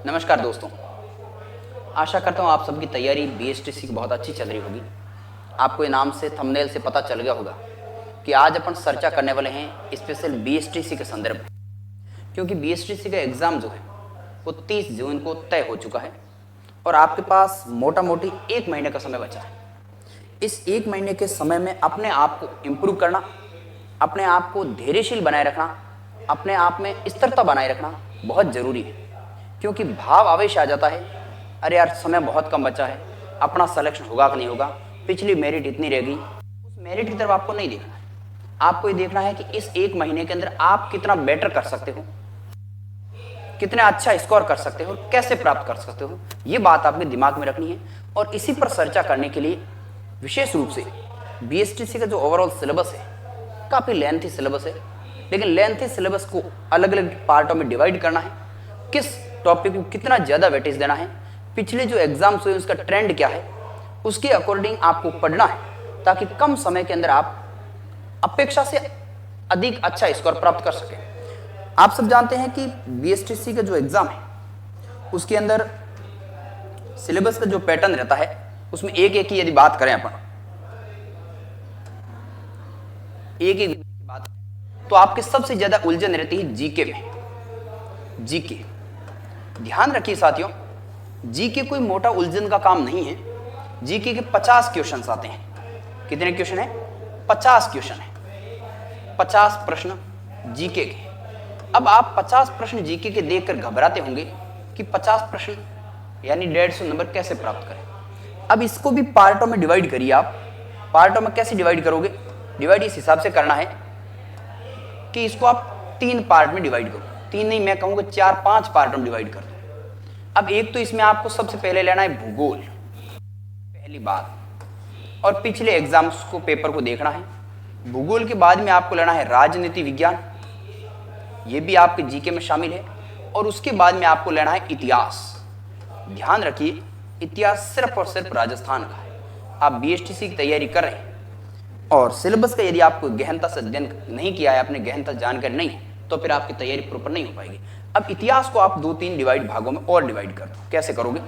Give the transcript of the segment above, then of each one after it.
नमस्कार दोस्तों, आशा करता हूँ आप सबकी तैयारी बीएसटीसी की बहुत अच्छी चल रही होगी। आपको इनाम से थंबनेल से पता चल गया होगा कि आज अपन चर्चा करने वाले हैं स्पेशल बीएसटीसी के संदर्भ में, क्योंकि बीएसटीसी का एग्ज़ाम जो है वो 30 जून को तय हो चुका है और आपके पास मोटा मोटी 1 महीने का समय बचा है। इस 1 महीने के समय में अपने आप को इम्प्रूव करना, अपने आप को धैर्यशील बनाए रखना, अपने आप में स्थिरता बनाए रखना बहुत ज़रूरी है, क्योंकि भाव आवेश आ जाता है, अरे यार समय बहुत कम बचा है, अपना सिलेक्शन होगा कि नहीं होगा, पिछली मेरिट इतनी रह गई। उस मेरिट की तरफ आपको नहीं देखना है, आपको ये देखना है कि इस 1 महीने के अंदर आप कितना बेटर कर सकते हो, कितना अच्छा स्कोर कर सकते हो, कैसे प्राप्त कर सकते हो, ये बात आपके दिमाग में रखनी है। और इसी पर चर्चा करने के लिए विशेष रूप से बीएसटीसी का जो ओवरऑल सिलेबस है काफ़ी लेंथी सिलेबस है, लेकिन लेंथी सिलेबस को अलग अलग पार्टों में डिवाइड करना है, किस टॉपिक को कितना ज़्यादा वेटेज देना है, पिछले जो एग्जाम्स हुए उसका ट्रेंड क्या है, उसके अकॉर्डिंग आपको पढ़ना है, ताकि कम समय के अंदर आप अपेक्षा से अधिक अच्छा स्कोर प्राप्त कर सकें। आप सब जानते हैं कि बीएसटीसी का जो एग्ज़ाम है उसके अंदर सिलेबस का जो पैटर्न रहता है उसमें एक एक की यदि बात करें अपन, एक एक की बात, तो आपके सबसे ज़्यादा उलझन रहती है जीके में। जीके, ध्यान रखिए साथियों, जीके कोई मोटा उलझन का काम नहीं है। जीके के 50 क्वेश्चंस आते हैं। कितने क्वेश्चन है? 50 क्वेश्चन है, 50 प्रश्न जीके के। अब आप 50 प्रश्न जीके के देखकर घबराते होंगे कि 50 प्रश्न यानी 150 नंबर कैसे प्राप्त करें। अब इसको भी पार्टों में डिवाइड करिए। आप पार्टों में कैसे डिवाइड करोगे? डिवाइड इस हिसाब से करना है कि इसको आप 3 पार्ट में डिवाइड करो, 3 नहीं, मैं कहूँगा 4-5 पार्ट में डिवाइड कर दो। अब एक तो इसमें आपको सबसे पहले लेना है भूगोल, पहली बात, और पिछले एग्जाम्स को पेपर को देखना है। भूगोल के बाद में आपको लेना है राजनीति विज्ञान, ये भी आपके जीके में शामिल है, और उसके बाद में आपको लेना है इतिहास। ध्यान रखिए, इतिहास सिर्फ और सिर्फ राजस्थान का है। आप बीएसटीसी की तैयारी कर रहे हैं और सिलेबस का यदि आपको गहनता से अध्ययन नहीं किया है, आपने गहनता जानकारी नहीं है, तो फिर आपकी तैयारी प्रॉपर नहीं हो पाएगी। अब इतिहास को आप 2-3 डिवाइड भागों में और डिवाइड कर दो। कैसे करोगे?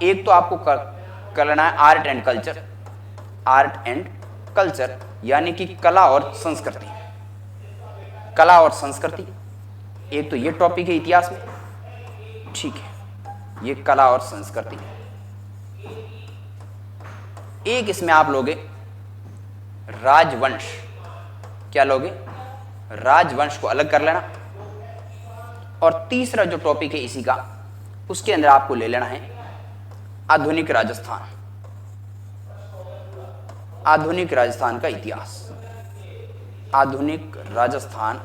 एक तो आपको करना है art and culture, art and culture यानी कि कला और संस्कृति, कला और संस्कृति। एक तो ये टॉपिक है इतिहास में, ठीक है, ये कला और संस्कृति। एक इसमें आप लोगे राजवंश, क्या लोगे? राजवंश को अलग कर लेना। और तीसरा जो टॉपिक है इसी का, उसके अंदर आपको ले लेना है आधुनिक राजस्थान, आधुनिक राजस्थान का इतिहास, आधुनिक राजस्थान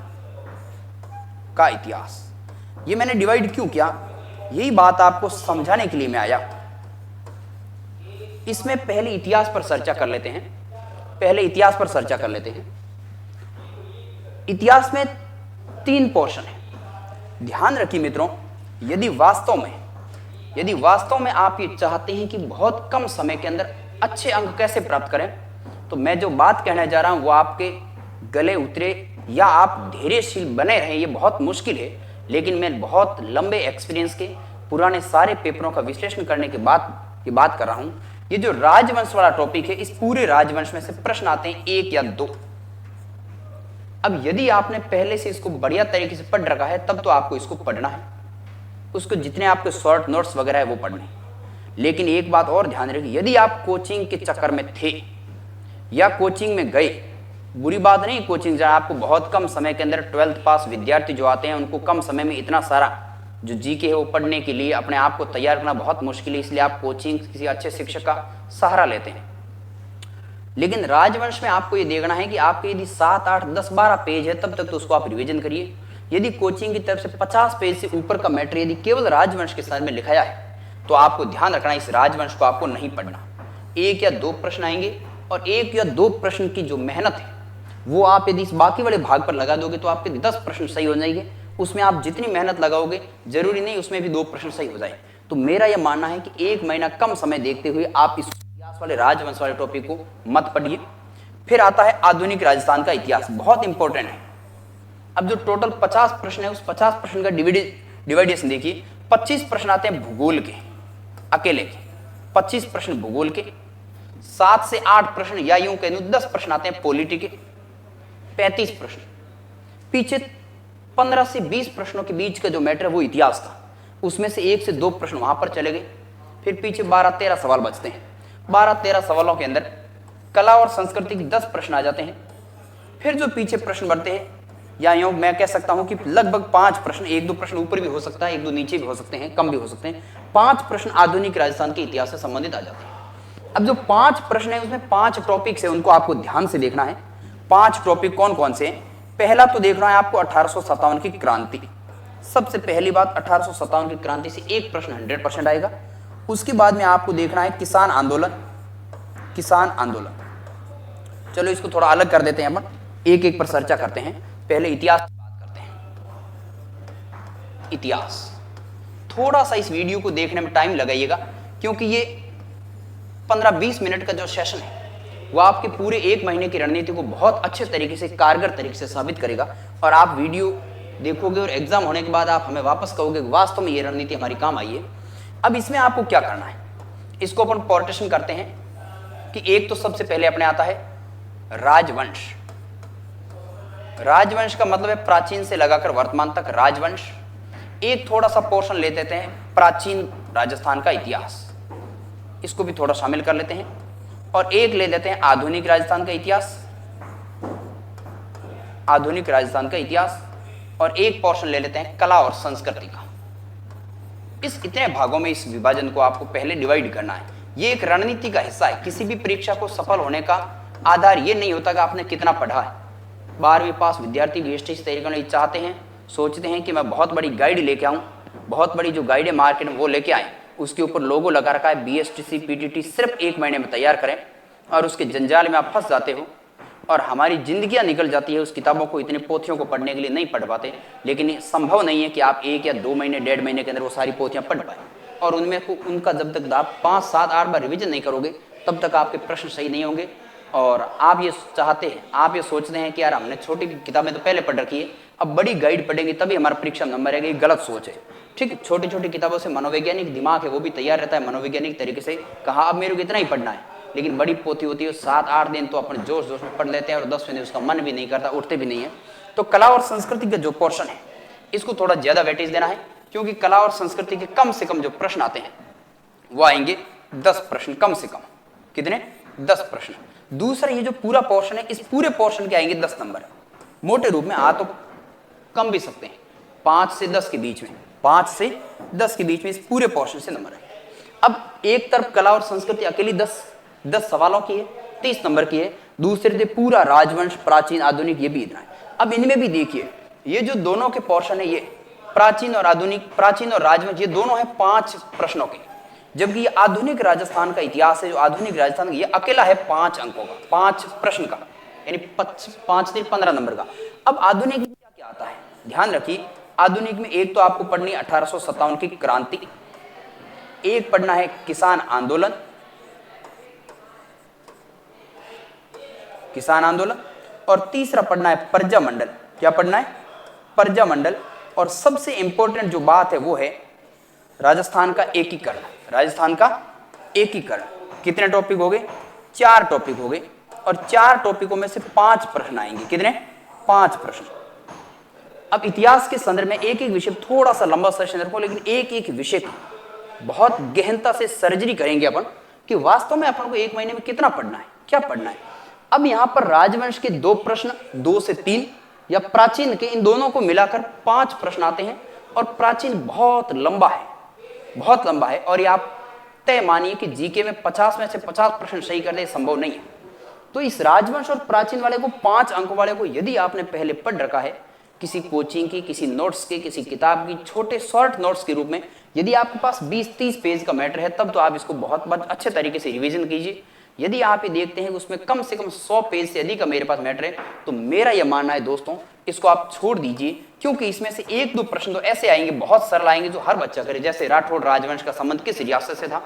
का इतिहास। ये मैंने डिवाइड क्यों किया? यही बात आपको समझाने के लिए मैं आया। इसमें पहले इतिहास पर चर्चा कर लेते हैं, पहले इतिहास पर चर्चा कर लेते हैं। इतिहास में 3 पोर्शन है। ध्यान रखिए मित्रों, यदि वास्तव में आप ये चाहते हैं कि बहुत कम समय के अंदर अच्छे अंक कैसे प्राप्त करें, तो मैं जो बात कहने जा रहा हूं वो आपके गले उतरे या आप धैर्यशील बने रहें, ये बहुत मुश्किल है। लेकिन मैं बहुत लंबे एक्सपीरियंस के पुराने सारे पेपरों का विश्लेषण करने के बाद ये बात कर रहा हूं। ये जो राजवंश वाला टॉपिक है, इस पूरे राजवंश में से प्रश्न आते हैं 1 या 2। अब यदि आपने पहले से इसको बढ़िया तरीके से पढ़ रखा है तब तो आपको इसको पढ़ना है, उसको जितने आपके शॉर्ट नोट्स वगैरह है वो पढ़ने। लेकिन एक बात और ध्यान रखिए, यदि आप कोचिंग के चक्कर में थे या कोचिंग में गए, बुरी बात नहीं, कोचिंग जहाँ आपको बहुत कम समय के अंदर 12th पास विद्यार्थी जो आते हैं उनको कम समय में इतना सारा जो जीके है वो पढ़ने के लिए अपने आप को तैयार करना बहुत मुश्किल है, इसलिए आप कोचिंग किसी अच्छे शिक्षक का सहारा लेते हैं। लेकिन राजवंश में आपको ये देखना है कि आपके यदि 7, 8, 10, 12 पेज है तब तक तो उसको आप रिवीजन करिए। यदि कोचिंग की तरफ से 50 पेज से ऊपर का मैटर यदि केवल राजवंश के साथ में लिखाया है तो आपको ध्यान रखना इस राजवंश को आपको नहीं पढ़ना। 1 या 2 प्रश्न आएंगे और 1 या 2 प्रश्न की जो मेहनत है वो आप यदि इस बाकी वाले भाग पर लगा दोगे तो आपके 10 प्रश्न सही हो जाएंगे। उसमें आप जितनी मेहनत लगाओगे जरूरी नहीं उसमें भी 2 प्रश्न सही हो जाए। तो मेरा यह मानना है कि 1 महीना कम समय देखते हुए आप इस इतिहास वाले राजवंश वाले टॉपिक को मत पढ़िए। फिर आता है आधुनिक राजस्थान का इतिहास, बहुत इंपॉर्टेंट है। अब जो टोटल 50 प्रश्न है उस 50 प्रश्न का डिवाइडेशन देखिए। 25 प्रश्न आते हैं भूगोल के, अकेले के 25 प्रश्न भूगोल के, 7 से 8 प्रश्न या यूं कह दूं 10 प्रश्न आते हैं पॉलिटी के, 35 प्रश्न, पीछे 15 से 20 प्रश्नों के बीच का जो मैटर है वो इतिहास था, उसमें से 1 से 2 प्रश्न वहां पर चले गए, फिर पीछे 12-13 सवाल बचते हैं। 12-13 सवालों के अंदर कला और संस्कृति के 10 प्रश्न आ जाते हैं। फिर जो पीछे प्रश्न बढ़ते हैं, या यूं मैं कह सकता हूं कि लगभग 5 प्रश्न, 1-2 प्रश्न ऊपर भी हो सकता है, 1-2 नीचे भी हो सकते हैं, कम भी हो सकते हैं, 5 प्रश्न आधुनिक राजस्थान के इतिहास से संबंधित आ जाते हैं। अब जो 5 प्रश्न है उसमें 5 टॉपिक्स है, उनको आपको ध्यान से देखना है। 5 टॉपिक कौन कौन से हैं? पहला तो देखना है आपको 1857 की क्रांति। सबसे पहली बात 1857 की क्रांति से एक प्रश्न 100% आएगा। उसके बाद में आपको देखना है किसान आंदोलन। किसान आंदोलन, चलो इसको थोड़ा अलग कर देते हैं, अपन एक एक पर चर्चा करते हैं। पहले इतिहास की बात करते हैं। इतिहास थोड़ा सा इस वीडियो को देखने में टाइम लगाइएगा, क्योंकि ये 15-20 मिनट का जो सेशन है वो आपके पूरे 1 महीने की रणनीति को बहुत अच्छे तरीके से, कारगर तरीके से साबित करेगा। और आप वीडियो देखोगे और एग्जाम होने के बाद आप हमें वापस कहोगे वास्तव में ये रणनीति हमारी काम आई है। अब इसमें आपको क्या करना है, इसको अपन पार्टीशन करते हैं कि एक तो सबसे पहले अपने आता है राजवंश। राजवंश का मतलब है प्राचीन से लगाकर वर्तमान तक राजवंश। एक थोड़ा सा पोर्शन ले लेते हैं प्राचीन राजस्थान का इतिहास, इसको भी थोड़ा शामिल कर लेते हैं। और एक ले लेते हैं आधुनिक राजस्थान का इतिहास, आधुनिक राजस्थान का इतिहास। और एक पोर्शन ले लेते हैं कला और संस्कृति का। इस इतने भागों में इस विभाजन को आपको पहले डिवाइड करना है। ये एक रणनीति का हिस्सा है। किसी भी परीक्षा को सफल होने का आधार ये नहीं होता कि आपने कितना पढ़ा है। 12वीं पास विद्यार्थी भी इस तरीके से चाहते हैं, सोचते हैं कि मैं बहुत बड़ी गाइड लेके आऊँ, बहुत बड़ी जो गाइड है मार्केट में वो लेके आए, उसके ऊपर लोगो लगा रखा है BSTC PTT, सिर्फ 1 महीने में तैयार करें और उसके जंजाल में आप फंस जाते हो और हमारी जिंदगियां निकल जाती है उस किताबों को, इतनी पोथियों को पढ़ने के लिए नहीं पढ़ पाते। लेकिन ये संभव नहीं है कि आप 1 या 2 महीने, 1.5 महीने के अंदर वो सारी पोथियां पढ़ पाए। और उनमें उनका जब तक आप 5, 7, 8 बार रिविजन नहीं करोगे तब तक आपके प्रश्न सही नहीं होंगे। और आप ये चाहते हैं, आप ये सोचते हैं कि यार हमने छोटी किताबें तो पहले पढ़ रखी है, अब बड़ी गाइड पढ़ेंगे तभी हमारा परीक्षा में नंबर आएगा। ये गलत सोच है। ठीक, छोटी छोटी किताबों से मनोवैज्ञानिक दिमाग है वो भी तैयार रहता है मनोवैज्ञानिक तरीके से, कहा अब मेरे को इतना ही पढ़ना है। लेकिन बड़ी पोथी होती है 7-8 दिन तो अपन जोश जोश में पढ़ लेते हैं और 10वें दिन उसका मन भी नहीं करता, उठते भी नहीं है। तो कला और संस्कृति का जो पोर्शन है इसको थोड़ा ज्यादा वेटेज देना है, क्योंकि कला और संस्कृति के कम से कम जो प्रश्न आते हैं वो आएंगे 10 प्रश्न कम से कम। कितने? 10 प्रश्न। दूसरा ये जो पूरा पोर्शन है, इस पूरे पोर्शन के आएंगे 10 नंबर। मोटे रूप में आ तो कम भी सकते हैं, 5 से 10 के बीच में, 5 से 10 के बीच में इस पूरे पोर्शन से नंबर है। अब एक तरफ कला और संस्कृति अकेली 10 सवालों की है, 30 नंबर की है। दूसरे से पूरा राजवंश, प्राचीन, आधुनिक, ये भी इतना है। अब इनमें भी देखिए ये जो दोनों के पोर्शन है, ये प्राचीन और आधुनिक, प्राचीन और राजवंश, ये दोनों है 5 प्रश्नों के। जबकि ये आधुनिक राजस्थान का इतिहास है, जो आधुनिक राजस्थान, ये अकेला है 5 अंकों का, 5 प्रश्न का, यानी 5 से 15 नंबर का। अब आधुनिक में क्या क्या आता है ध्यान रखिए। आधुनिक में एक तो आपको पढ़नी 1857 की क्रांति, एक पढ़ना है किसान आंदोलन, किसान आंदोलन, और तीसरा पढ़ना है प्रजा मंडल। क्या पढ़ना है? प्रजा मंडल। और सबसे इंपॉर्टेंट जो बात है वो है राजस्थान का एकीकरण। राजस्थान का एकीकरण। कितने टॉपिक हो गए? 4 टॉपिक हो गए, और 4 टॉपिकों में से 5 प्रश्न आएंगे। कितने? 5 प्रश्न। अब इतिहास के संदर्भ में एक एक विषय, थोड़ा सा लंबा सेशन रखो, लेकिन एक एक विषय को बहुत गहनता से सर्जरी करेंगे अपन कि वास्तव में अपन को 1 महीने में कितना पढ़ना है, क्या पढ़ना है। अब यहां पर राजवंश के 2 प्रश्न, 2 से 3, या प्राचीन के, इन दोनों को मिलाकर 5 प्रश्न आते हैं। और प्राचीन बहुत लंबा है, बहुत लंबा है, और ये आप तय मानिए कि जीके में 50 में से 50 प्रश्न सही कर दे, संभव नहीं है। तो इस राजवंश और प्राचीन वाले को, 5 अंक वाले को, यदि आपने पहले पढ़ रखा है किसी कोचिंग की, किसी नोट्स के, किसी किताब की, छोटे शॉर्ट नोट्स के रूप में, यदि आपके पास 20-30 पेज का मैटर है, तब तो आप इसको बहुत अच्छे तरीके से रिवीजन कीजिए। यदि आप ये देखते हैं कि उसमें कम से कम 100 पेज से अधिक का मेरे पास मैटर है, तो मेरा यह मानना है दोस्तों, इसको आप छोड़ दीजिए, क्योंकि इसमें से 1-2 प्रश्न तो ऐसे आएंगे, बहुत सरल आएंगे, जो हर बच्चा करे। जैसे राठौड़ राजवंश का संबंध किस रियासत से था,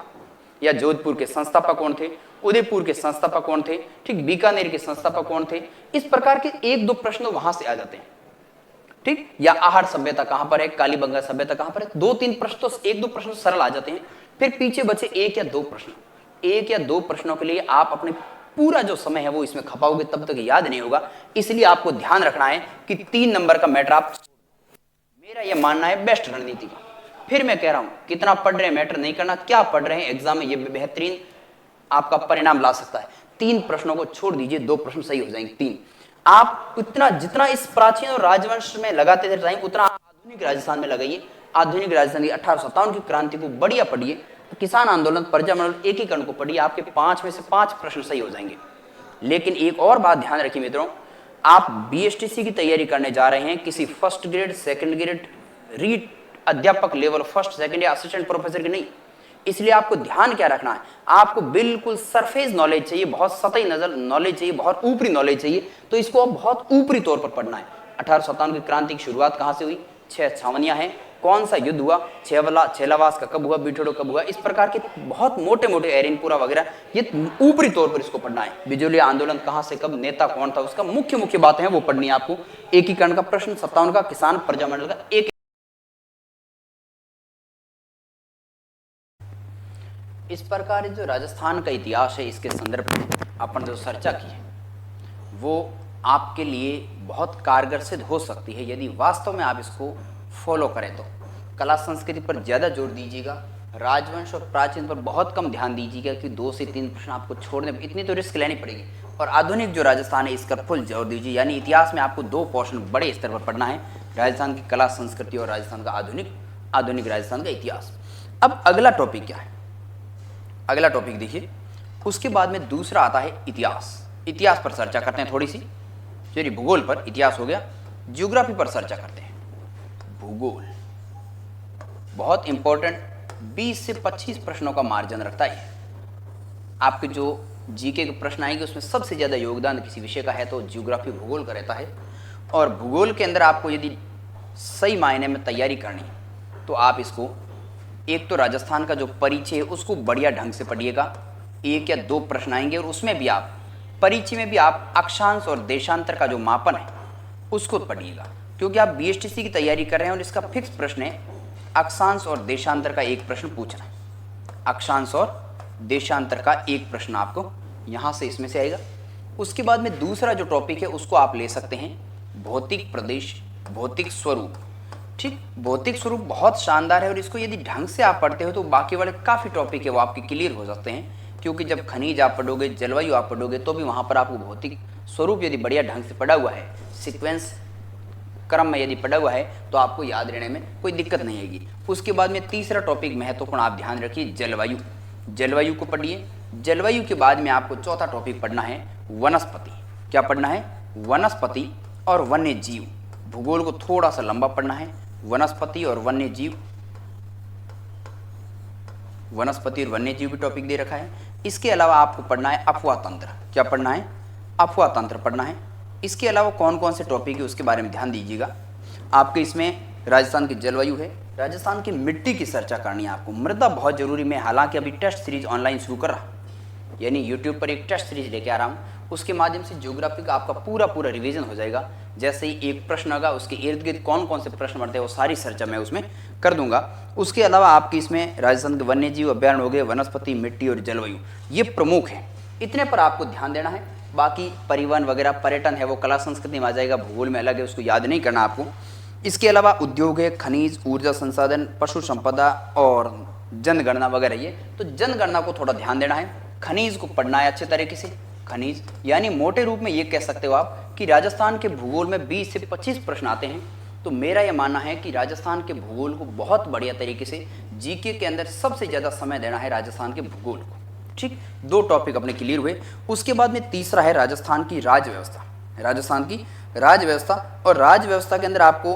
या जोधपुर के संस्थापक कौन थे, उदयपुर के संस्थापक कौन थे, ठीक, बीकानेर के संस्थापक कौन थे। इस प्रकार के 1-2 प्रश्न वहां से आ जाते हैं। ठीक, या आहड़ सभ्यता कहां पर है, कालीबंगा सभ्यता कहां पर है। 2-3 प्रश्न तो, 1-2 प्रश्न तो सरल आ जाते हैं, फिर पीछे बचे 1 या 2 प्रश्न। 1 या 2 प्रश्नों के लिए आप अपने पूरा जो समय है वो इसमें खपाओगे, तब तक याद नहीं होगा। इसलिए आपको ध्यान रखना है कि 3 नंबर का मैटर आप, मेरा यह मानना है बेस्ट रणनीति का। फिर मैं कह रहा हूं कितना पढ़ रहे हैं मैटर नहीं करना, क्या पढ़ रहे हैं एग्जाम में ये बेहतरीन आपका परिणाम ला सकता है। 3 प्रश्नों को छोड़ दीजिए, 2 प्रश्न सही हो जाएंगे। 3 आप इतना जितना इस प्राचीन और राजवंश में लगाते थे टाइम, उतना आधुनिक राजस्थान में लगाइए। आधुनिक राजस्थान की 1857 की क्रांति को बढ़िया पढ़िए, किसान आंदोलन, प्रजामंडल, एकीकरण को पढ़िए, आपके 5 में से 5 प्रश्न सही हो जाएंगे। लेकिन एक और बात ध्यान रखिए मित्रों, आप बीएसटीसी की तैयारी करने जा रहे हैं किसी first grade, second grade, read अध्यापक लेवल, फर्स्ट सेकंड या असिस्टेंट प्रोफेसर की नहीं। इसलिए आपको ध्यान क्या रखना है, आपको बिल्कुल सरफेस नॉलेज चाहिए, बहुत सतही नजर नॉलेज चाहिए, बहुत ऊपरी नॉलेज चाहिए। तो इसको अब बहुत ऊपरी तौर पर पढ़ना है। 1857 की क्रांति की शुरुआत कहां से हुई, 6 छावनियां हैं, कौन सा युद्ध हुआ, छेलावास का कब हुआ, बिठोड़ो कब हुआ, इस प्रकार के बहुत मोटे मोटे एरिनपुरा वगैरह, ये ऊपरी तौर पर इसको पढ़ना है। बिजोलिया आंदोलन कहां से कब, नेता कौन था, उसका मुख्य मुख्य बातें हैं वो पढ़नी है आपको। एकीकरण का प्रश्न 57 का, किसान प्रजामंडल का एक। इस प्रकार जो राजस्थान का इतिहास है, इसके संदर्भ में अपन जो चर्चा की है वो आपके लिए बहुत कारगर सिद्ध हो सकती है यदि वास्तव में आप इसको फॉलो करें। तो कला संस्कृति पर ज़्यादा जोर दीजिएगा, राजवंश और प्राचीन पर बहुत कम ध्यान दीजिएगा कि 2 से 3 प्रश्न आपको छोड़ने, इतनी तो रिस्क लेनी पड़ेगी। और आधुनिक जो राजस्थान है इसका फुल जोर दीजिए, यानी इतिहास में आपको 2 पोर्शन बड़े स्तर पर पढ़ना है, राजस्थान की कला संस्कृति और राजस्थान का आधुनिक राजस्थान का इतिहास। अब अगला टॉपिक क्या है, अगला टॉपिक देखिए, उसके बाद में दूसरा आता है इतिहास। इतिहास पर चर्चा करते हैं थोड़ी सी, चलिए भूगोल पर, इतिहास हो गया। ज्योग्राफी पर चर्चा करते हैं। भूगोल बहुत इंपॉर्टेंट, 20 से 25 प्रश्नों का मार्जिन रखता है। आपके जो जीके के प्रश्न आएंगे उसमें सबसे ज़्यादा योगदान किसी विषय का है तो ज्योग्राफी, भूगोल का रहता है। और भूगोल के अंदर आपको यदि सही मायने में तैयारी करनी तो आप इसको, एक तो राजस्थान का जो परिचय है उसको बढ़िया ढंग से पढ़िएगा, 1 या 2 प्रश्न आएंगे, और उसमें भी आप परिचय में भी आप अक्षांश और देशांतर का जो मापन है उसको पढ़िएगा, क्योंकि आप बीएसटीसी की तैयारी कर रहे हैं और इसका फिक्स प्रश्न है अक्षांश और देशांतर का एक प्रश्न पूछना है। अक्षांश और देशांतर का एक प्रश्न आपको यहाँ से इसमें से आएगा। उसके बाद में दूसरा जो टॉपिक है उसको आप ले सकते हैं भौतिक प्रदेश, भौतिक स्वरूप। ठीक, भौतिक स्वरूप बहुत शानदार है और इसको यदि ढंग से आप पढ़ते हो तो बाकी वाले काफ़ी टॉपिक है वो आपके क्लियर हो जाते हैं, क्योंकि जब खनिज आप पढ़ोगे, जलवायु आप पढ़ोगे, तो भी वहाँ पर आपको भौतिक स्वरूप यदि बढ़िया ढंग से पढ़ा हुआ है, सीक्वेंस क्रम में यदि पढ़ा हुआ है तो आपको याद रहने में कोई दिक्कत नहीं आएगी। उसके बाद में तीसरा टॉपिक महत्वपूर्ण आप ध्यान रखिए, जलवायु। जलवायु को पढ़िए। जलवायु के बाद में आपको चौथा टॉपिक पढ़ना है वनस्पति। क्या पढ़ना है, वनस्पति और वन्य जीव। भूगोल को थोड़ा सा लंबा पढ़ना है, वनस्पति और वन्य जीव। वनस्पति और वन्य जीव भी टॉपिक दे रखा है। इसके अलावा आपको पढ़ना है अफवाह तंत्र। क्या पढ़ना है, अफवाह तंत्र पढ़ना है। इसके अलावा कौन कौन से टॉपिक है उसके बारे में ध्यान दीजिएगा। आपके इसमें राजस्थान की जलवायु है, राजस्थान की मिट्टी की चर्चा करनी है आपको, मृदा बहुत जरूरी। मैं हालांकि अभी टेस्ट सीरीज ऑनलाइन शुरू कर रहा हूँ, यानी यूट्यूब पर एक टेस्ट सीरीज लेके आ रहा हूँ, उसके माध्यम से ज्योग्राफी का आपका पूरा रिवीजन हो जाएगा। जैसे ही एक प्रश्न होगा उसके इर्द गिर्द कौन कौन से प्रश्न बढ़ते हैं वो सारी चर्चा मैं उसमें कर दूंगा। उसके अलावा आपकी इसमें राजस्थान के वन्य जीव अभ्यारण्य हो गए, वनस्पति, मिट्टी और जलवायु, ये प्रमुख है। इतने पर आपको ध्यान देना है। बाकी परिवहन वगैरह, पर्यटन है वो कला संस्कृति में आ जाएगा, भूगोल में अलग है, उसको याद नहीं करना आपको। इसके अलावा उद्योग है, खनिज, ऊर्जा संसाधन, पशु संपदा और जनगणना वगैरह। ये तो जनगणना को थोड़ा ध्यान देना है। खनिज को पढ़ना है अच्छे तरीके से। खनिज यानी मोटे रूप में ये कह सकते हो आप कि राजस्थान के भूगोल में 20 से 25 प्रश्न आते हैं। तो मेरा यह मानना है कि राजस्थान के भूगोल को बहुत बढ़िया तरीके से जीके के अंदर सबसे ज़्यादा समय देना है राजस्थान के भूगोल को। ठीक, 2 टॉपिक अपने क्लियर हुए। उसके बाद में तीसरा है राजस्थान की राज्य व्यवस्था। राजस्थान की राज्य व्यवस्था, और राज्य व्यवस्था के अंदर आपको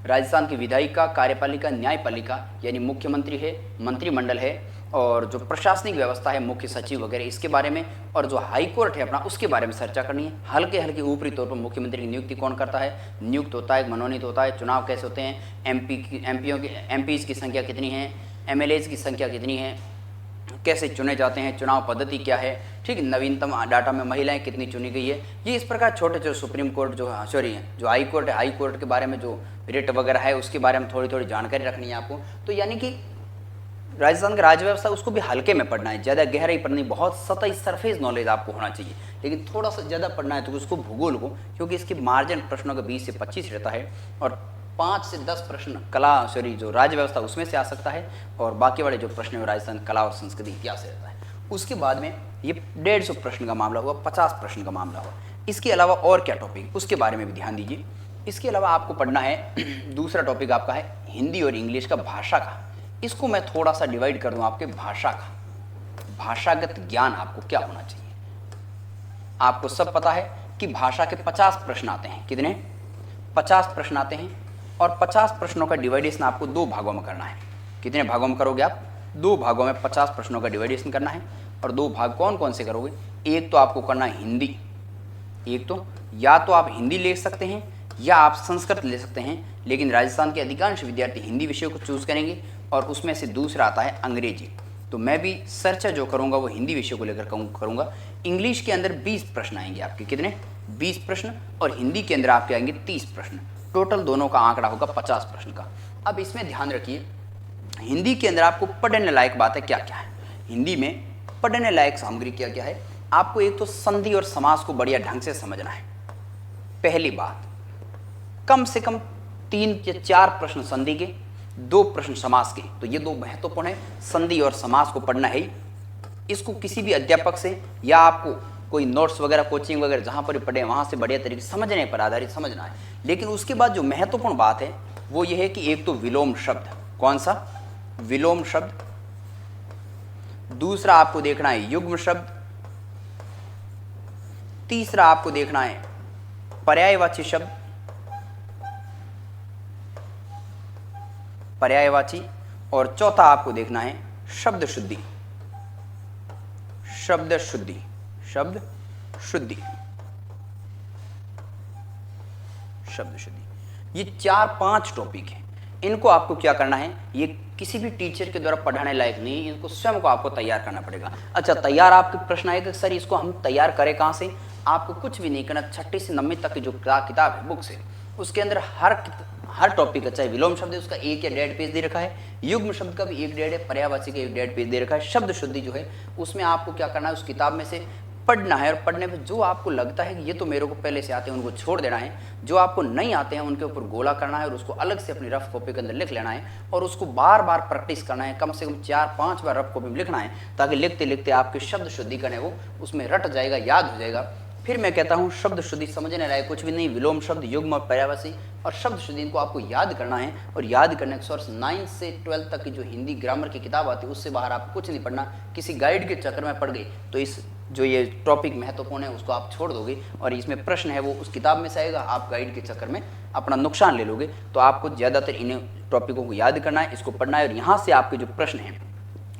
राजस्थान की विधायिका, कार्यपालिका, न्यायपालिका यानी मुख्यमंत्री है, मंत्रिमंडल है, और जो प्रशासनिक व्यवस्था है, मुख्य सचिव वगैरह, इसके बारे में, और जो हाई कोर्ट है अपना उसके बारे में चर्चा करनी है। हल्के हल्के ऊपरी तौर पर मुख्यमंत्री की नियुक्ति कौन करता है, नियुक्त होता है, मनोनीत होता है, चुनाव कैसे होते हैं, एमपीज़ की संख्या कितनी है, एमएलएज़ की संख्या कितनी है, कैसे चुने जाते हैं, चुनाव पद्धति क्या है, ठीक है, नवीनतम डाटा में महिलाएं कितनी चुनी गई है, ये इस प्रकार छोटे छोटे सुप्रीम कोर्ट जो सॉरी जो हाई कोर्ट है, हाई कोर्ट के बारे में जो रेट वगैरह है उसके बारे में थोड़ी थोड़ी जानकारी रखनी है आपको। तो यानी कि राजस्थान का राज्य व्यवस्था उसको भी हल्के में पढ़ना है, ज़्यादा गहराई पढ़नी, बहुत सतही सरफेस नॉलेज आपको होना चाहिए, लेकिन थोड़ा सा ज़्यादा पढ़ना है तो उसको भूगोल को, क्योंकि इसकी मार्जिन प्रश्नों का 20 से 25 रहता है और 5 से 10 प्रश्न कला सॉरी जो राज्य व्यवस्था उसमें से आ सकता है और बाकी वाले जो प्रश्न है राजस्थान कला और संस्कृति इतिहास रहता है। उसके बाद में ये 150 प्रश्न का मामला हुआ, 50 प्रश्न का मामला हुआ। इसके अलावा और क्या टॉपिक, उसके बारे में भी ध्यान दीजिए। इसके अलावा आपको पढ़ना है दूसरा टॉपिक आपका है हिंदी और इंग्लिश का भाषा का। इसको मैं थोड़ा सा डिवाइड कर दूं आपके भाषा का, भाषागत ज्ञान आपको क्या होना चाहिए। आपको सब पता है कि भाषा के 50 प्रश्न आते हैं, कितने 50 प्रश्न आते हैं और 50 प्रश्नों का डिवाइडेशन आपको 2 भागों में करना है। कितने भागों में करोगे आप, 2 भागों में 50 प्रश्नों का डिवाइडेशन करना है। और 2 भाग कौन कौन से करोगे, एक तो आपको करना है हिंदी, एक तो या तो आप हिंदी ले सकते हैं या आप संस्कृत ले सकते हैं, लेकिन राजस्थान के अधिकांश विद्यार्थी हिंदी विषय को चूज करेंगे और उसमें से दूसरा आता है अंग्रेजी। तो मैं भी चर्चा जो करूंगा वो हिंदी विषय को लेकर करूंगा। इंग्लिश के अंदर 20 प्रश्न आएंगे आपके, कितने 20 प्रश्न, और हिंदी के अंदर आपके आएंगे 30 प्रश्न। टोटल दोनों का आंकड़ा होगा 50 प्रश्न का। अब इसमें ध्यान रखिए, हिंदी के अंदर आपको पढ़ने लायक बातें क्या क्या है। हिंदी में पढ़ने लायक सामग्री क्या क्या है, आपको एक तो संधि और समास को बढ़िया ढंग से समझना है। पहली बात, कम से कम 3 या 4 प्रश्न संधि के, 2 प्रश्न समास के, तो ये 2 महत्वपूर्ण है। संधि और समास को पढ़ना है। इसको किसी भी अध्यापक से या आपको कोई नोट्स वगैरह कोचिंग वगैरह जहाँ पर पढ़े वहाँ से बढ़िया तरीके से समझने पर आधारित समझना है। लेकिन उसके बाद जो महत्वपूर्ण बात है वो ये है कि एक तो विलोम शब्द, कौन सा विलोम शब्द, दूसरा आपको देखना है युग्म शब्द, तीसरा आपको देखना है पर्यायवाची शब्द, पर्यायवाची, और चौथा आपको देखना है शब्द शुद्धि, शब्द शुद्धि, शब्द शुद्धि, शब्द शुद्धि। ये 4-5 टॉपिक हैं। इनको आपको क्या करना है, ये किसी भी टीचर के द्वारा पढ़ाने लायक नहीं है, इनको स्वयं को आपको तैयार करना पड़ेगा। अच्छा, तैयार आपके प्रश्न आएगा सर इसको हम तैयार करें कहाँ से, आपको कुछ भी नहीं करना। 6ठी से 9वीं तक की जो किताब है बुक्स है उसके अंदर हर टॉपिक का, चाहे विलोम शब्द है उसका 1 या 1.5 पेज दे रखा है, युग्म शब्द का भी 1-1.5 है, पर्यायवाची का 1-1.5 पेज दे रखा है, शब्द शुद्धि जो है उसमें आपको क्या करना है, उस किताब में से पढ़ना है और पढ़ने में जो आपको लगता है कि ये तो मेरे को पहले से आते हैं उनको छोड़ देना है, जो आपको नहीं आते हैं उनके ऊपर गोला करना है और उसको अलग से अपनी रफ कॉपी के अंदर लिख लेना है और उसको बार बार प्रैक्टिस करना है। कम से कम 4-5 बार रफ कॉपी में लिखना है ताकि लिखते लिखते आपके शब्द शुद्धिकरण है वो उसमें रट जाएगा, याद हो जाएगा। फिर मैं कहता हूँ शब्द शुद्धि समझने लायक कुछ भी नहीं, विलोम शब्द, युग्म और पर्यायवाची और शब्द शुद्धि इनको आपको याद करना है। और याद करने के सोर्स 9 से 12 तक की जो हिंदी ग्रामर की किताब आती है उससे बाहर आपको कुछ नहीं पढ़ना। किसी गाइड के चक्कर में पड़ गई तो इस जो ये टॉपिक महत्वपूर्ण है उसको आप छोड़ दोगे और इसमें प्रश्न है वो उस किताब में से आएगा, आप गाइड के चक्कर में अपना नुकसान ले लोगे। तो आपको ज़्यादातर इन टॉपिकों को याद करना है, इसको पढ़ना है और यहाँ से आपके जो प्रश्न हैं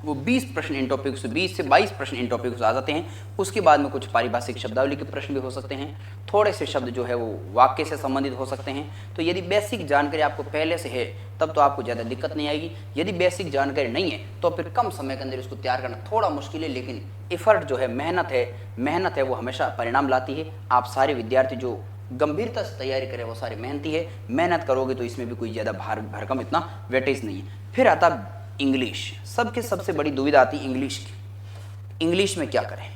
वो 20 प्रश्न इन टॉपिक से 20 से 22 प्रश्न इन टॉपिक से आ जाते हैं। उसके बाद में कुछ पारिभाषिक शब्दावली के प्रश्न भी हो सकते हैं, थोड़े से शब्द जो है वो वाक्य से संबंधित हो सकते हैं। तो यदि बेसिक जानकारी आपको पहले से है तब तो आपको ज़्यादा दिक्कत नहीं आएगी, यदि बेसिक जानकारी नहीं है तो फिर कम समय के अंदर इसको तैयार करना थोड़ा मुश्किल है, लेकिन एफर्ट जो है, मेहनत है वो हमेशा परिणाम लाती है। आप सारे विद्यार्थी जो गंभीरता से तैयारी करें वो सारे मेहनती है, मेहनत करोगे तो इसमें भी कोई ज़्यादा भरकम इतना वेटेज नहीं है। फिर आता इंग्लिश, सबसे बड़ी दुविधा आती है इंग्लिश की। इंग्लिश में क्या करें,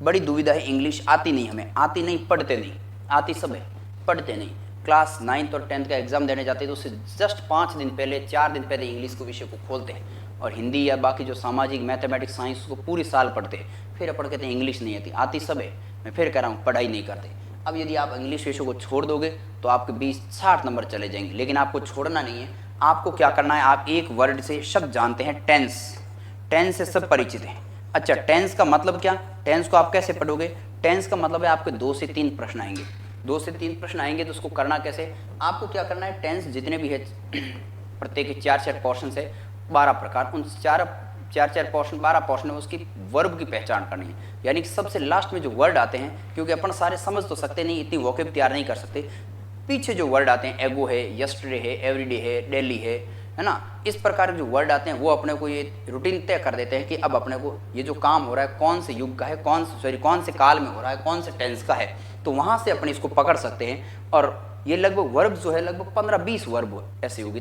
बड़ी दुविधा है। इंग्लिश आती नहीं, हमें आती नहीं, पढ़ते नहीं, आती सब है पढ़ते नहीं। क्लास 9th और 10th का एग्जाम देने जाते हैं तो उससे जस्ट 5 दिन पहले 4 दिन पहले इंग्लिश को विषय को खोलते हैं और हिंदी या बाकी जो सामाजिक मैथमेटिक्स साइंस को पूरी साल पढ़ते हैं, फिर पढ़ कहते हैं इंग्लिश नहीं आती, आती सब है। मैं फिर कह रहा हूँ पढ़ाई नहीं करते। अब यदि आप इंग्लिश विषय को छोड़ दोगे तो आपके 20-60 नंबर चले जाएंगे, लेकिन आपको छोड़ना नहीं है। आपको क्या करना है, आप एक वर्ड से शब्द जानते हैं टेंस, टेंस से सब परिचित हैं। अच्छा, टेंस का मतलब क्या, टेंस को आप कैसे पढ़ोगे, टेंस का मतलब है आपके 2 से 3 प्रश्न आएंगे, 2 से 3 प्रश्न आएंगे तो उसको करना कैसे, आपको क्या करना है, टेंस जितने भी है प्रत्येक 4-4 पोर्शन है, 12 प्रकार, उन 4 पोर्शन 12 पोर्शन में उसकी वर्ब की पहचान करनी है। यानी कि सबसे लास्ट में जो वर्ड आते हैं, क्योंकि अपन सारे समझ तो सकते नहीं, इतनी वोकैब तैयार नहीं कर सकते, पीछे जो वर्ड आते हैं एगो है, यस्टरडे है, एवरीडे है, डेली है, है ना। इस प्रकार के जो वर्ड आते हैं वो अपने को ये रूटीन तय कर देते हैं कि अब अपने को ये जो काम हो रहा है कौन से युग का है, कौन से काल में हो रहा है, कौन से टेंस का है, तो वहाँ से अपने इसको पकड़ सकते हैं। और ये लगभग वर्ब जो है लगभग 15-20 वर्ब ऐसे होगी,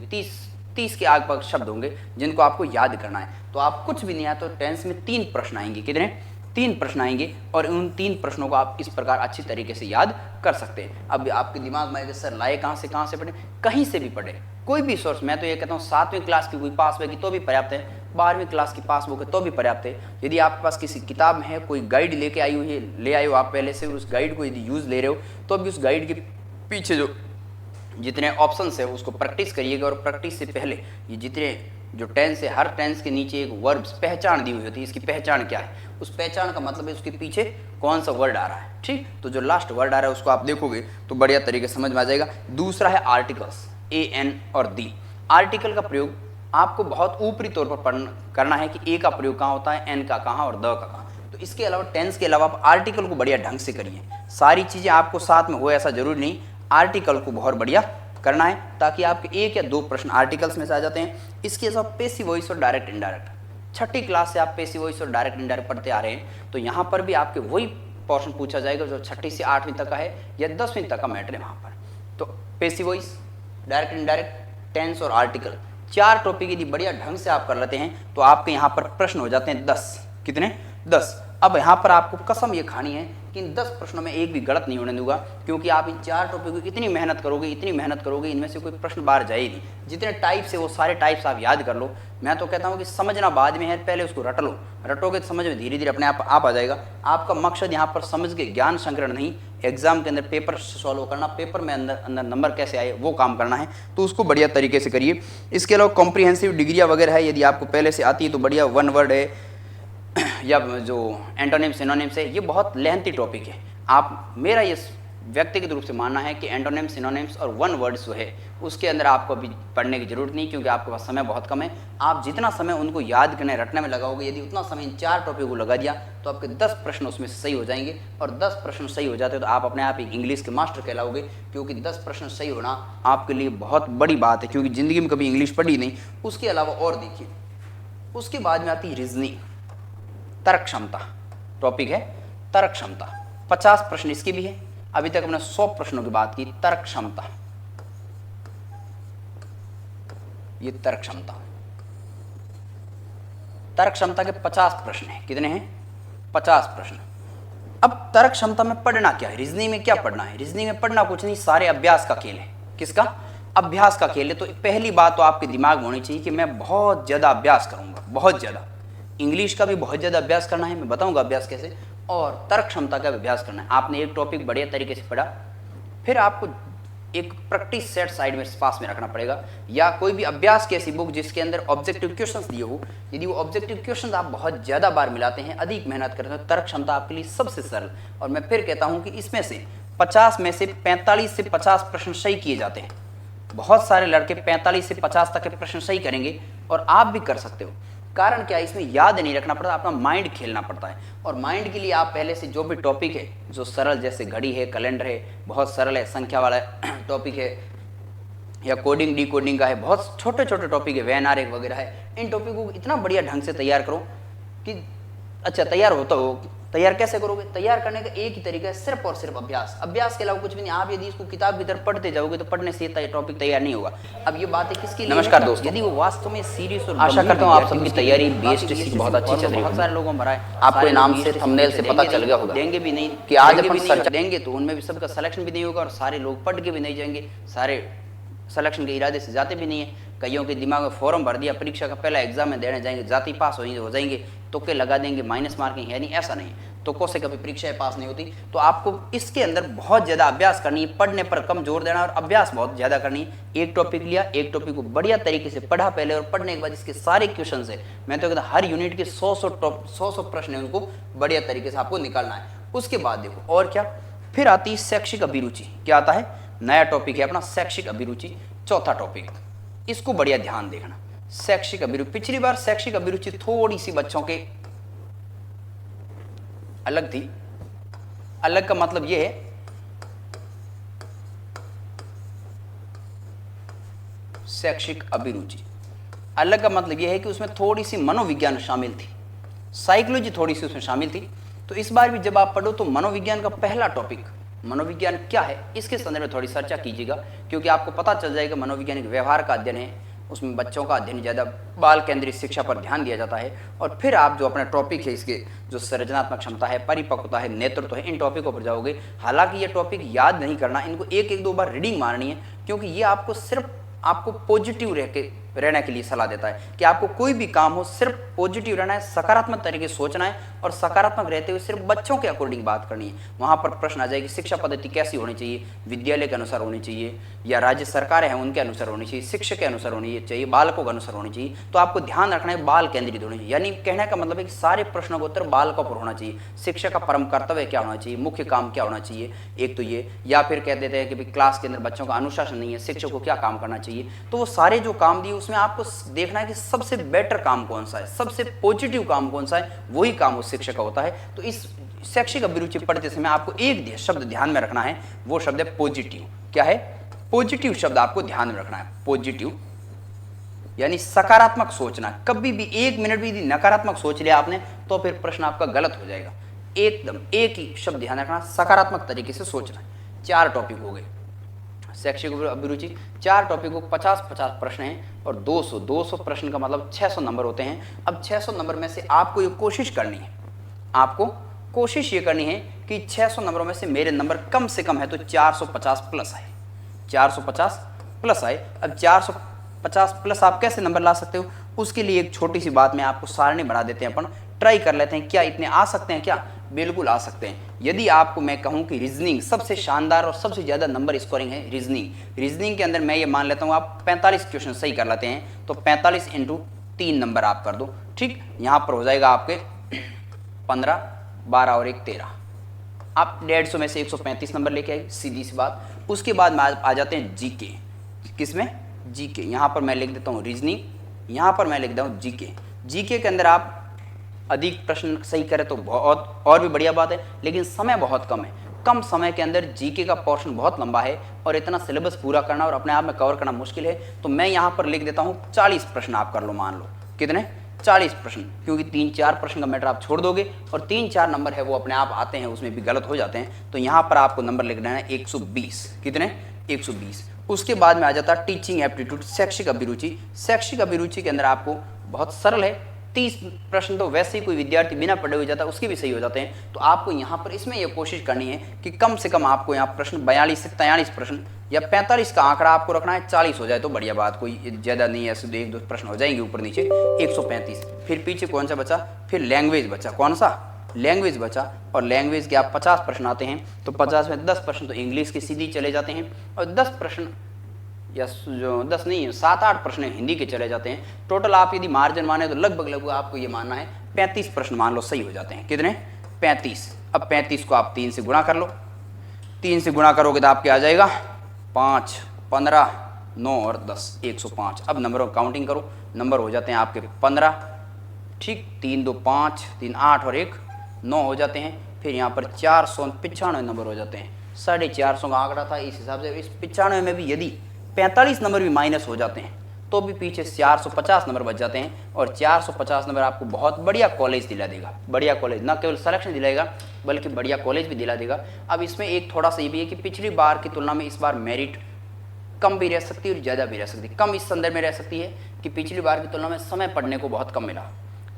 30 के आसपास शब्द होंगे जिनको आपको याद करना है। तो आप कुछ भी नहीं आया तो टेंस में 3 प्रश्न आएंगे, कितने, 3 प्रश्न आएंगे, और उन 3 प्रश्नों को आप इस प्रकार अच्छी तरीके से याद कर सकते हैं। अब आपके दिमाग में सर लाए कहाँ से पढ़े, कहीं से भी पढ़े, कोई भी सोर्स। मैं तो ये कहता हूँ 7वीं क्लास की कोई पास बुक की तो भी पर्याप्त है, 12वीं क्लास की पास बुक है तो भी पर्याप्त है। यदि आपके पास किसी किताब में है, कोई गाइड लेके आई हुई है, ले आए हो आप पहले से, उस गाइड को यदि यूज़ ले रहे हो तो भी उस गाइड के पीछे जो जितने ऑप्शंस है उसको प्रैक्टिस करिएगा। और प्रैक्टिस से पहले ये जितने जो टेंस है, हर टेंस के नीचे एक वर्ब पहचान दी हुई होती है, इसकी पहचान क्या है, उस पहचान का मतलब है उसके पीछे कौन सा वर्ड आ रहा है, ठीक। तो जो लास्ट वर्ड आ रहा है उसको आप देखोगे तो बढ़िया तरीके से समझ में आ जाएगा। दूसरा है आर्टिकल्स, ए एन और दी। आर्टिकल का प्रयोग आपको बहुत ऊपरी तौर पर करना है कि ए का प्रयोग कहाँ होता है, एन का कहाँ और द का कहाँ। तो इसके अलावा टेंस के अलावा आप आर्टिकल को बढ़िया ढंग से करिए। सारी चीज़ें आपको साथ में हो ऐसा जरूरी नहीं, आर्टिकल को बहुत बढ़िया करना है ताकि आपके 1 या 2 प्रश्न आर्टिकल्स में से आ जाते हैं। इसके अलावा पैसिव वॉइस और डायरेक्ट इनडायरेक्ट, 6ठी क्लास से आप पैसिव वॉइस और डायरेक्ट इनडायरेक्ट पढ़ते आ रहे हैं, तो यहाँ पर भी आपके वही पोर्शन पूछा जाएगा जो 6ठी से 8वीं तक का है या 10वीं तक का मैटर है वहाँ पर। तो passive voice, direct indirect, tense और आर्टिकल, 4 टॉपिक यदि बढ़िया ढंग से आप कर लेते हैं तो आपके यहाँ पर प्रश्न हो जाते हैं 10, कितने, 10। अब यहाँ पर आपको कसम ये खानी है कि इन 10 प्रश्नों में एक भी गलत नहीं होने दूंगा, क्योंकि आप इन 4 टॉपिक को इतनी मेहनत करोगे, इनमें से कोई प्रश्न बाहर जाए नहीं। जितने टाइप्स है वो सारे टाइप्स आप याद कर लो। मैं तो कहता हूँ कि समझना बाद में है, पहले उसको रट लो, रटोगे तो समझ में धीरे धीरे अपने आप आ जाएगा। आपका मकसद यहाँ पर समझ के ज्ञान संग्रहण नहीं, एग्जाम के अंदर पेपर सॉल्व करना, पेपर में अंदर नंबर कैसे आए वो काम करना है, तो उसको बढ़िया तरीके से करिए। इसके अलावा कॉम्प्रिहेंसिव डिग्रियाँ वगैरह है, यदि आपको पहले से आती है तो बढ़िया, 1 वर्ड है या जो एंटोनिम सिनोनिम्स है, ये बहुत लेंथी टॉपिक है। आप, मेरा ये व्यक्तिगत रूप से मानना है कि एंटोनिम सिनोनिम्स और 1 वर्ड्स जो है उसके अंदर आपको अभी पढ़ने की जरूरत नहीं, क्योंकि आपके पास समय बहुत कम है। आप जितना समय उनको याद करने रटने में लगाओगे, यदि उतना समय इन 4 टॉपिक को लगा दिया तो आपके 10 प्रश्न उसमें सही हो जाएंगे, और 10 प्रश्न सही हो जाते तो आप अपने आप ही इंग्लिश के मास्टर कहलाओगे, क्योंकि 10 प्रश्न सही होना आपके लिए बहुत बड़ी बात है, क्योंकि ज़िंदगी में कभी इंग्लिश पढ़ी नहीं। उसके अलावा और देखिए, उसके बाद में आती है रीजनिंग, तर्क क्षमता टॉपिक है, तर्क क्षमता, 50 प्रश्न इसकी भी है। अभी तक हमने 100 प्रश्नों की बात की। तर्क क्षमता, ये तर्क क्षमता, तर्क क्षमता के 50 प्रश्न हैं, कितने हैं, 50 प्रश्न। अब तर्क क्षमता में पढ़ना क्या है, रीजनिंग में क्या पढ़ना है, रीजनिंग में पढ़ना कुछ नहीं, सारे अभ्यास का खेल है। किसका, अभ्यास का खेल है। तो पहली बात तो आपके दिमाग में होनी चाहिए कि मैं बहुत ज्यादा अभ्यास करूंगा, बहुत ज्यादा। इंग्लिश का भी बहुत ज़्यादा अभ्यास करना है, मैं बताऊंगा अभ्यास कैसे, और तर्क क्षमता का अभ्यास करना है। आपने एक टॉपिक बढ़िया तरीके से पढ़ा, फिर आपको एक प्रैक्टिस सेट साइड में पास में रखना पड़ेगा, या कोई भी अभ्यास की ऐसी बुक जिसके अंदर ऑब्जेक्टिव क्वेश्चंस दिए हो। यदि वो ऑब्जेक्टिव क्वेश्चंस आप बहुत ज़्यादा बार मिलाते हैं, अधिक मेहनत करते हैं, तर्क क्षमता आपके लिए सबसे सरल। और मैं फिर कहता हूँ कि इसमें से 50 में से 45 से 50 प्रश्न सही किए जाते हैं। बहुत सारे लड़के 45 से 50 तक के प्रश्न सही करेंगे, और आप भी कर सकते हो। कारण क्या है, इसमें याद नहीं रखना पड़ता, अपना माइंड खेलना पड़ता है। और माइंड के लिए आप पहले से जो भी टॉपिक है जो सरल, जैसे घड़ी है, कैलेंडर है, बहुत सरल है, संख्या वाला टॉपिक है, या कोडिंग डी कोडिंग का है, बहुत छोटे छोटे टॉपिक है, वैन आरेख वगैरह है, इन टॉपिकों को इतना बढ़िया ढंग से तैयार करो कि अच्छा तैयार होता हो। तैयार कैसे करोगे, तैयार करने का एक ही तरीका है, सिर्फ और सिर्फ अभ्यास। अभ्यास के अलावा कुछ भी नहीं। आप यदि इसको किताब की तरफ पढ़ते जाओगे तो पढ़ने से टॉपिक तैयार नहीं होगा। अब ये बात है किसकी, नमस्कार दोस्तों, यदि वो वास्तव में सीरियस और आशा करता हूँ आप सबकी तैयारी बीएसटीसी बहुत अच्छी चल रही है। बहुत सारे लोगों भरा है, आपको नाम से थंबनेल से पता चल गया होगा। देंगे भी नहीं कि आज अपन सर्च देंगे तो उनमें भी सबका सिलेक्शन भी नहीं होगा, और सारे लोग पढ़ के भी नहीं जाएंगे, सारे सिलेक्शन के इरादे से जाते भी नहीं है। कईयों के दिमाग में फॉर्म भर दिया, परीक्षा का पहला एग्जाम में देने जाएंगे, जाति पास हो जाएंगे, तुक्के लगा देंगे, माइनस मार्किंग है नहीं, ऐसा नहीं। तुक्कों से कभी परीक्षाएं पास नहीं होती। तो आपको इसके अंदर बहुत ज़्यादा अभ्यास करनी है, पढ़ने पर कम जोर देना और अभ्यास बहुत ज़्यादा करनी है। एक टॉपिक लिया, एक टॉपिक को बढ़िया तरीके से पढ़ा पहले, और पढ़ने के बाद इसके सारे क्वेश्चन है, मैं तो कहता हर यूनिट के 100 प्रश्न है, उनको बढ़िया तरीके से आपको निकालना है। उसके बाद देखो और क्या, फिर आती है शैक्षिक अभिरुचि। क्या आता है, नया टॉपिक है अपना शैक्षिक अभिरुचि, चौथा टॉपिक। इसको बढ़िया ध्यान देखना, शैक्षिक अभिरुचि। पिछली बार शैक्षिक अभिरुचि थोड़ी सी बच्चों के अलग थी। अलग का मतलब यह है शैक्षिक अभिरुचि, अलग का मतलब यह है कि उसमें थोड़ी सी मनोविज्ञान शामिल थी, साइकोलॉजी थोड़ी सी उसमें शामिल थी। तो इस बार भी जब आप पढ़ो तो मनोविज्ञान का पहला टॉपिक मनोविज्ञान क्या है इसके संदर्भ में थोड़ी चर्चा कीजिएगा, क्योंकि आपको पता चल जाएगा मनोविज्ञान एक व्यवहार का अध्ययन है, उसमें बच्चों का अध्ययन ज़्यादा बाल केंद्रित शिक्षा पर ध्यान दिया जाता है। और फिर आप जो अपना टॉपिक है इसके जो सृजनात्मक क्षमता है, परिपक्वता है, नेतृत्व है, इन टॉपिकों पर जाओगे। हालांकि ये टॉपिक याद नहीं करना, इनको एक एक दो बार रीडिंग मारनी है, क्योंकि ये आपको सिर्फ आपको पॉजिटिव रहने के लिए सलाह देता है कि आपको कोई भी काम हो सिर्फ पॉजिटिव रहना है, सकारात्मक तरीके से सोचना है और सकारात्मक रहते हुए सिर्फ बच्चों के अकॉर्डिंग बात करनी है। वहाँ पर प्रश्न आ जाएगी शिक्षा पद्धति कैसी होनी चाहिए, विद्यालय के अनुसार होनी चाहिए या राज्य सरकारें हैं उनके अनुसार होनी चाहिए, शिक्षक के अनुसार होनी चाहिए, बालकों के अनुसार होनी चाहिए। तो आपको ध्यान रखना है बाल केंद्रित होनी चाहिए, यानी कहने का मतलब है कि सारे प्रश्नों का उत्तर बालकों पर होना चाहिए। शिक्षक का परम कर्तव्य क्या होना चाहिए, मुख्य काम क्या होना चाहिए, एक तो ये, या फिर कह देते हैं कि भाई क्लास के अंदर बच्चों का अनुशासन नहीं है, शिक्षक को क्या काम करना चाहिए। तो वो सारे जो काम दिए उसमें आपको देखना है कि सबसे बेटर काम कौन सा है, सबसे पॉजिटिव काम कौन सा है, वही काम उस शिक्षक का होता है। तो इस शैक्षिक अभिरुचि पढ़ते समय आपको एक शब्द ध्यान में रखना है, वो शब्द है पॉजिटिव। क्या है? पॉजिटिव शब्द आपको ध्यान में रखना है। पॉजिटिव यानी सकारात्मक सोचना। कभी भी एक मिनट भी नकारात्मक सोच लिया आपने तो फिर प्रश्न आपका गलत हो जाएगा। एकदम एक ही शब्द ध्यान रखना, सकारात्मक तरीके से सोचना। 4 टॉपिक हो गए शैक्षिक अभिरुचि, 4 टॉपिक को 50-50 प्रश्न हैं और 200 प्रश्न का मतलब 600 नंबर होते हैं। अब 600 नंबर में से आपको ये कोशिश करनी है, आपको कोशिश ये करनी है कि 600 नंबरों में से मेरे नंबर कम से कम है तो 450 प्लस आए, 450 प्लस आए। अब 450 प्लस आप कैसे नंबर ला सकते हो, उसके लिए एक छोटी सी बात में आपको सारणी बना देते हैं, अपन ट्राई कर लेते हैं। क्या इतने आ सकते हैं? क्या बिल्कुल आ सकते हैं। यदि आपको मैं कहूं कि रीजनिंग सबसे शानदार और सबसे ज़्यादा नंबर स्कोरिंग है रीजनिंग के अंदर मैं ये मान लेता हूं आप 45 क्वेश्चन सही कर लेते हैं तो 45 × 3 नंबर आप कर दो। ठीक, यहाँ पर हो जाएगा आपके 15, 12 और 1 13। आप 150 में से 135 नंबर लेके आए, सीधी सी बात। उसके बाद में आ जाते हैं जीके। किसमें? जीके। यहाँ पर मैं लिख देता हूँ रीजनिंग, यहाँ पर मैं लिख देता हूँ जीके। जीके के अंदर आप अधिक प्रश्न सही करें तो बहुत और भी बढ़िया बात है, लेकिन समय बहुत कम है। कम समय के अंदर जीके का पोर्शन बहुत लंबा है और इतना सिलेबस पूरा करना और अपने आप में कवर करना मुश्किल है। तो मैं यहाँ पर लिख देता हूँ 40 प्रश्न आप कर लो, मान लो कितने? 40 प्रश्न, क्योंकि 3-4 प्रश्न का मैटर आप छोड़ दोगे और 3-4 नंबर है वो अपने आप आते हैं, उसमें भी गलत हो जाते हैं। तो यहाँ पर आपको नंबर लिख देना है 120। कितने? 120। उसके बाद में आ जाता है टीचिंग एप्टीट्यूड, शैक्षिक अभिरुचि। शैक्षिक अभिरुचि के अंदर आपको बहुत सरल है, 30 प्रश्न तो वैसे ही कोई विद्यार्थी बिना पढ़े हुए जाता है उसके भी सही हो जाते हैं। तो आपको यहाँ पर इसमें यह कोशिश करनी है कि कम से कम आपको यहाँ प्रश्न 42 से 43 प्रश्न या 45 का आंकड़ा आपको रखना है। 40 हो जाए तो बढ़िया बात, कोई ज़्यादा नहीं है, सिर्फ 1-2 प्रश्न हो जाएंगे ऊपर नीचे। 135। फिर पीछे कौन सा बचा? फिर लैंग्वेज बचा। कौन सा? लैंग्वेज बचा। और लैंग्वेज के आप 50 प्रश्न आते हैं तो 50 में 10 प्रश्न तो इंग्लिश के सीधी चले जाते हैं और 10 प्रश्न या जो 10 नहीं है 7-8 प्रश्न हिंदी के चले जाते हैं। टोटल आप यदि मार्जिन माने तो लगभग आपको ये मानना है 35 प्रश्न मान लो सही हो जाते हैं। कितने? 35। अब 35 को आप 3 से गुणा कर लो, 3 से गुणा करोगे तो आपके आ जाएगा 5, 15, 9 और 10, 105। अब नंबरों काउंटिंग करो, नंबर हो जाते हैं आपके 15। ठीक, 3 2 5, 3 8 और 1 9 हो जाते हैं। फिर यहाँ पर 495 नंबर हो जाते हैं। 450 का आंकड़ा था, इस हिसाब से इस 95 में भी यदि 45 नंबर भी माइनस हो जाते हैं तो भी पीछे 450 नंबर बच जाते हैं। और 450 नंबर आपको बहुत बढ़िया कॉलेज दिला देगा। बढ़िया कॉलेज ना केवल सिलेक्शन दिलाएगा बल्कि बढ़िया कॉलेज भी दिला देगा। अब इसमें एक थोड़ा सा ये भी है कि पिछली बार की तुलना में इस बार मेरिट कम भी रह सकती है और ज़्यादा भी रह सकती है। कम इस संदर्भ में रह सकती है कि पिछली बार की तुलना में समय पढ़ने को बहुत कम मिला,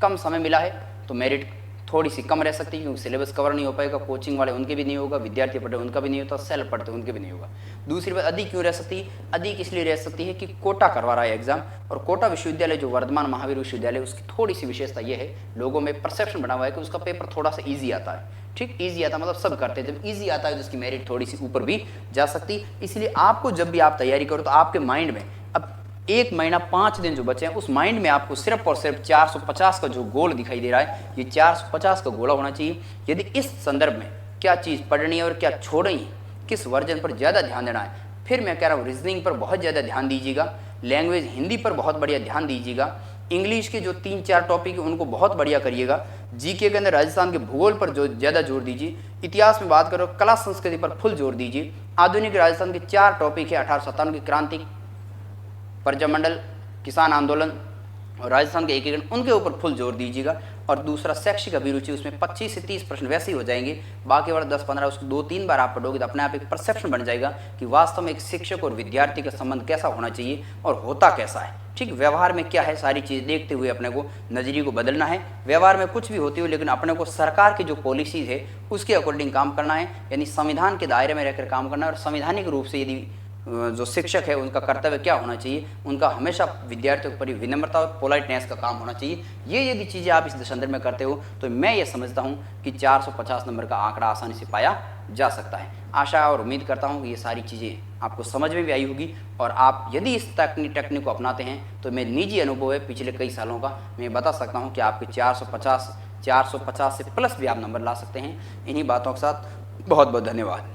कम समय मिला है तो मेरिट थोड़ी सी कम रह सकती है, क्योंकि सिलेबस कवर नहीं हो पाएगा। कोचिंग वाले उनके भी नहीं होगा, विद्यार्थी पढ़े उनका भी नहीं होता, सेल्फ पढ़ते उनके भी नहीं होगा। दूसरी बात अधिक क्यों रह सकती है? अधिक इसलिए रह सकती है कि कोटा करवा रहा है एग्जाम, और कोटा विश्वविद्यालय जो वर्धमान महावीर विश्वविद्यालय उसकी थोड़ी सी विशेषता यह है, लोगों में परसेप्शन बना हुआ है कि उसका पेपर थोड़ा सा ईजी आता है। ठीक, ईजी आता मतलब सब करते हैं, जब ईजी आता है तो उसकी मेरिट थोड़ी सी ऊपर भी जा सकती है। इसलिए आपको जब भी आप तैयारी करो तो आपके माइंड में अब 1 महीना 5 दिन जो बचे हैं उस माइंड में आपको सिर्फ और सिर्फ 450 का जो गोल दिखाई दे रहा है ये 450 का गोला होना चाहिए। यदि इस संदर्भ में क्या चीज़ पढ़नी है और क्या छोड़नी है, किस वर्जन पर ज़्यादा ध्यान देना है, फिर मैं कह रहा हूँ रीजनिंग पर बहुत ज़्यादा ध्यान दीजिएगा, लैंग्वेज हिंदी पर बहुत बढ़िया ध्यान दीजिएगा, इंग्लिश के जो 3-4 टॉपिक है उनको बहुत बढ़िया करिएगा, जीके के अंदर राजस्थान के भूगोल पर जो ज़्यादा जोर दीजिए, इतिहास में बात करो कला संस्कृति पर फुल जोर दीजिए। आधुनिक राजस्थान के 4 टॉपिक है, 1857 की क्रांति, प्रजामंडल, किसान आंदोलन, और राजस्थान के एकीकरण, उनके ऊपर फुल जोर दीजिएगा। और दूसरा शैक्षिक अभिरुचि, उसमें 25 से 30 प्रश्न वैसे ही हो जाएंगे, बाकी वाला 10-15 उसको 2-3 बार आप पढ़ोगे तो अपने आप एक परसेप्शन बन जाएगा कि वास्तव में एक शिक्षक और विद्यार्थी का संबंध कैसा होना चाहिए और होता कैसा है। ठीक, व्यवहार में क्या है, सारी चीज़ देखते हुए अपने को नजरिए को बदलना है। व्यवहार में कुछ भी होती हो, लेकिन अपने को सरकार की जो पॉलिसीज है उसके अकॉर्डिंग काम करना है, यानी संविधान के दायरे में रहकर काम करना है। और संवैधानिक रूप से यदि जो शिक्षक है उनका कर्तव्य क्या होना चाहिए, उनका हमेशा विद्यार्थियों के प्रति विनम्रता और पोलाइटनेस का काम होना चाहिए। ये यदि चीज़ें आप इस दशंधर में करते हो तो मैं ये समझता हूँ कि 450 नंबर का आंकड़ा आसानी से पाया जा सकता है। आशा और उम्मीद करता हूँ कि ये सारी चीज़ें आपको समझ में भी आई होगी, और आप यदि इस टेक्निक को अपनाते हैं तो मेरे निजी अनुभव है पिछले कई सालों का, मैं बता सकता हूँ कि आपके 450 से प्लस भी आप नंबर ला सकते हैं। इन्हीं बातों के साथ बहुत बहुत धन्यवाद।